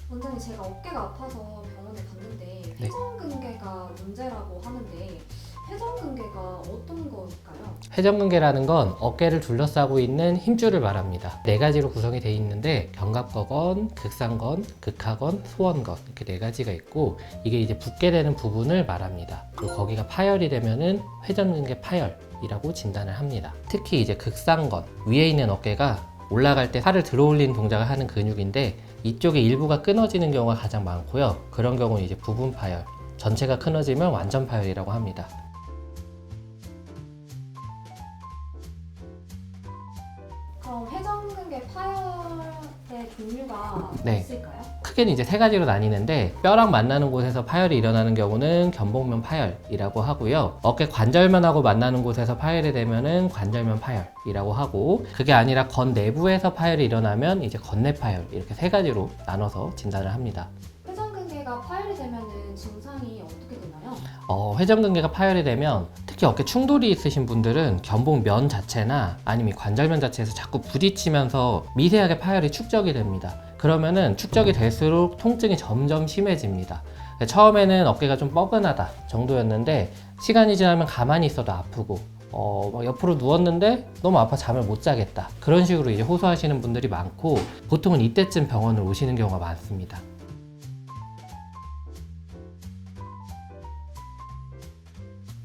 원장님, 제가 어깨가 아파서 병원에 갔는데 네. 회전근개가 문제라고 하는데 회전근개가 어떤 걸까요? 회전근개라는 건 어깨를 둘러싸고 있는 힘줄을 말합니다. 네 가지로 구성이 되어 있는데 견갑거건, 극상건, 극하건, 소원건 이렇게 네 가지가 있고 이게 이제 붙게 되는 부분을 말합니다. 그리고 거기가 파열이 되면은 회전근개 파열이라고 진단을 합니다. 특히 이제 극상건 위에 있는 어깨가 올라갈 때 팔을 들어 올리는 동작을 하는 근육인데 이쪽의 일부가 끊어지는 경우가 가장 많고요. 그런 경우는 이제 부분 파열, 전체가 끊어지면 완전 파열이라고 합니다. 그럼 회전근개 파열의 종류가 네. 있을까요? 크게는 이제 세 가지로 나뉘는데 뼈랑 만나는 곳에서 파열이 일어나는 경우는 견봉면 파열이라고 하고요. 어깨 관절면하고 만나는 곳에서 파열이 되면은 관절면 파열이라고 하고 그게 아니라 건 내부에서 파열이 일어나면 이제 건내 파열 이렇게 세 가지로 나눠서 진단을 합니다. 회전근개가 파열이 되면은 증상이 어떻게 되나요? 회전근개가 파열이 되면 특히 어깨 충돌이 있으신 분들은 견봉면 자체나 아니면 관절면 자체에서 자꾸 부딪히면서 미세하게 파열이 축적이 됩니다. 그러면은 축적이 될수록 통증이 점점 심해집니다. 처음에는 어깨가 좀 뻐근하다 정도였는데 시간이 지나면 가만히 있어도 아프고 막 옆으로 누웠는데 너무 아파 잠을 못 자겠다 그런 식으로 이제 호소하시는 분들이 많고 보통은 이때쯤 병원을 오시는 경우가 많습니다.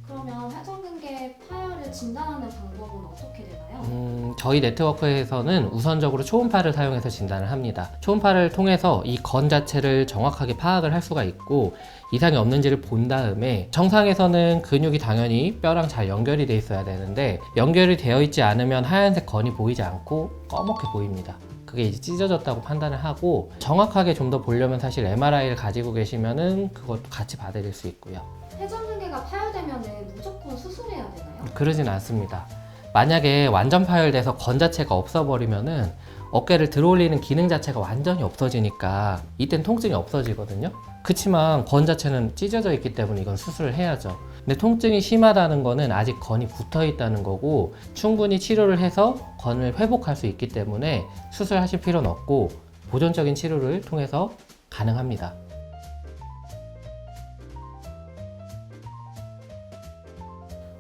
그러면 회전근개 파열을 진단하는 방법은 어떻게 되나요? 저희 네트워크에서는 우선적으로 초음파를 사용해서 진단을 합니다. 초음파를 통해서 이 건 자체를 정확하게 파악을 할 수가 있고 이상이 없는지를 본 다음에 정상에서는 근육이 당연히 뼈랑 잘 연결이 돼 있어야 되는데 연결이 되어 있지 않으면 하얀색 건이 보이지 않고 꺼멓게 보입니다. 그게 이제 찢어졌다고 판단을 하고 정확하게 좀 더 보려면 사실 MRI를 가지고 계시면은 그것도 같이 받아들일 수 있고요. 회전근개가 파열되면은 무조건 수술해야 되나요? 그러진 않습니다. 만약에 완전 파열돼서 건 자체가 없어버리면은 어깨를 들어 올리는 기능 자체가 완전히 없어지니까 이땐 통증이 없어지거든요. 그치만 건 자체는 찢어져 있기 때문에 이건 수술을 해야죠. 근데 통증이 심하다는 거는 아직 건이 붙어 있다는 거고 충분히 치료를 해서 건을 회복할 수 있기 때문에 수술하실 필요는 없고 보존적인 치료를 통해서 가능합니다.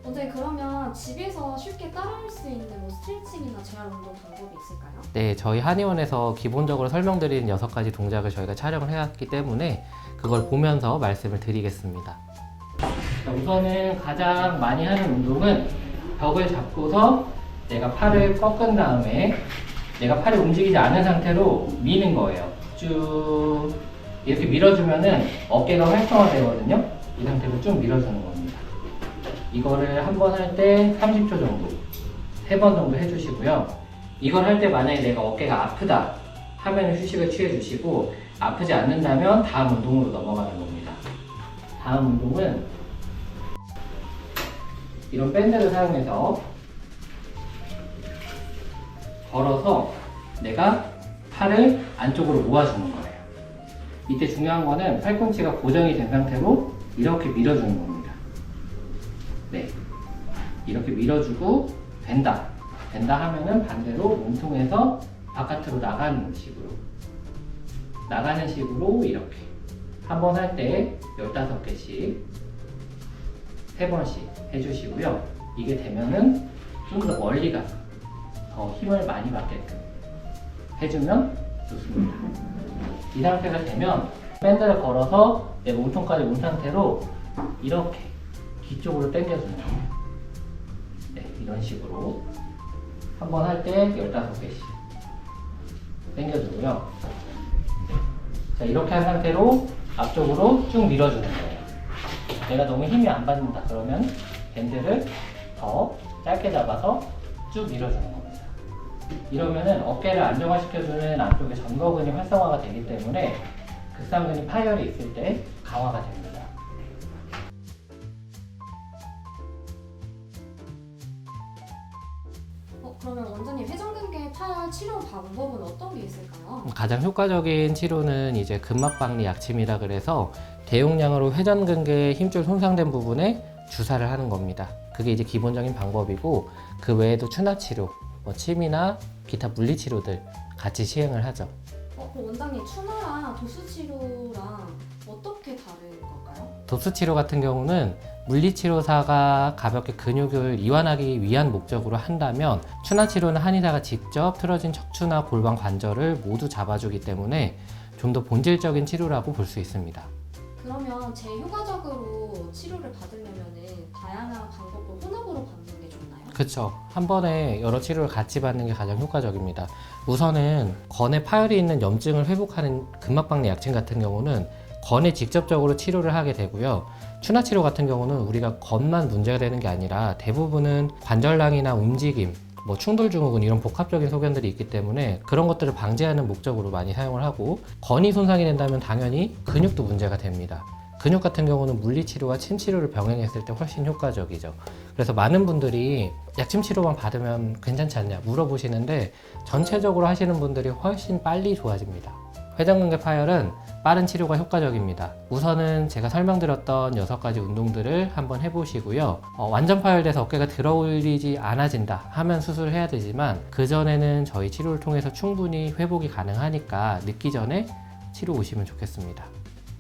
원장님, 그러면 집에서 쉽게 따라할 수 있는 뭐 스트레칭이나 재활 운동 방법이 있을까요? 네, 저희 한의원에서 기본적으로 설명드리는 6가지 동작을 저희가 촬영을 해왔기 때문에 그걸 보면서 말씀을 드리겠습니다. 우선은 가장 많이 하는 운동은 벽을 잡고서 내가 팔을 꺾은 다음에 내가 팔이 움직이지 않은 상태로 미는 거예요. 쭉 이렇게 밀어주면은 어깨가 활성화되거든요. 이 상태로 쭉 밀어주는 겁니다. 이거를 한 번 할 때 30초 정도, 3번 정도 해주시고요. 이걸 할 때 만약에 내가 어깨가 아프다 하면 휴식을 취해주시고 아프지 않는다면 다음 운동으로 넘어가는 겁니다. 다음 운동은 이런 밴드를 사용해서 걸어서 내가 팔을 안쪽으로 모아주는 거예요. 이때 중요한 거는 팔꿈치가 고정이 된 상태로 이렇게 밀어주는 겁니다. 네, 이렇게 밀어주고 된다 하면은 반대로 몸통에서 바깥으로 나가는 식으로 이렇게 한 번 할 때 15개씩 3번씩 해주시고요. 이게 되면은 좀 더 멀리 가서 더 힘을 많이 받게끔 해주면 좋습니다. 이 상태가 되면 밴드를 걸어서 내 몸통까지 온 상태로 이렇게 뒤쪽으로 당겨주는 거예요. 네, 이런 식으로 한 번 할 때 15개씩 당겨주고요. 네. 자, 이렇게 한 상태로 앞쪽으로 쭉 밀어주는 거예요. 내가 너무 힘이 안 받는다 그러면 밴드를 더 짧게 잡아서 쭉 밀어주는 겁니다. 이러면은 어깨를 안정화시켜주는 안쪽에 전거근이 활성화가 되기 때문에 극상근이 파열이 있을 때 강화가 됩니다. 그러면 원장님, 회전근개 파열 치료 방법은 어떤 게 있을까요? 가장 효과적인 치료는 이제 근막박리 약침이라 그래서 대용량으로 회전근개 힘줄 손상된 부분에 주사를 하는 겁니다. 그게 이제 기본적인 방법이고 그 외에도 추나치료, 침이나 기타 물리치료들 같이 시행을 하죠. 그럼 원장님 추나랑 도수 치료랑 어떻게 다른 걸까요? 도수 치료 같은 경우는 물리치료사가 가볍게 근육을 이완하기 위한 목적으로 한다면, 추나 치료는 한의사가 직접 틀어진 척추나 골반 관절을 모두 잡아주기 때문에 좀 더 본질적인 치료라고 볼 수 있습니다. 그러면 제일 효과적으로 치료를 받으려면은 다양한 방법을 혼합으로 받는 게 좋나요? 그쵸. 한 번에 여러 치료를 같이 받는 게 가장 효과적입니다. 우선은 건에 파열이 있는 염증을 회복하는 근막박리 약침 같은 경우는 건에 직접적으로 치료를 하게 되고요. 추나 치료 같은 경우는 우리가 건만 문제가 되는 게 아니라 대부분은 관절낭이나 움직임, 충돌 증후군 이런 복합적인 소견들이 있기 때문에 그런 것들을 방지하는 목적으로 많이 사용을 하고, 건이 손상이 된다면 당연히 근육도 문제가 됩니다. 근육 같은 경우는 물리치료와 침치료를 병행했을 때 훨씬 효과적이죠. 그래서 많은 분들이 약침치료만 받으면 괜찮지 않냐 물어보시는데, 전체적으로 하시는 분들이 훨씬 빨리 좋아집니다. 회전근개 파열은 빠른 치료가 효과적입니다. 우선은 제가 설명드렸던 6가지 운동들을 한번 해보시고요. 완전 파열돼서 어깨가 들어올리지 않아진다 하면 수술을 해야 되지만, 그전에는 저희 치료를 통해서 충분히 회복이 가능하니까 늦기 전에 치료 오시면 좋겠습니다.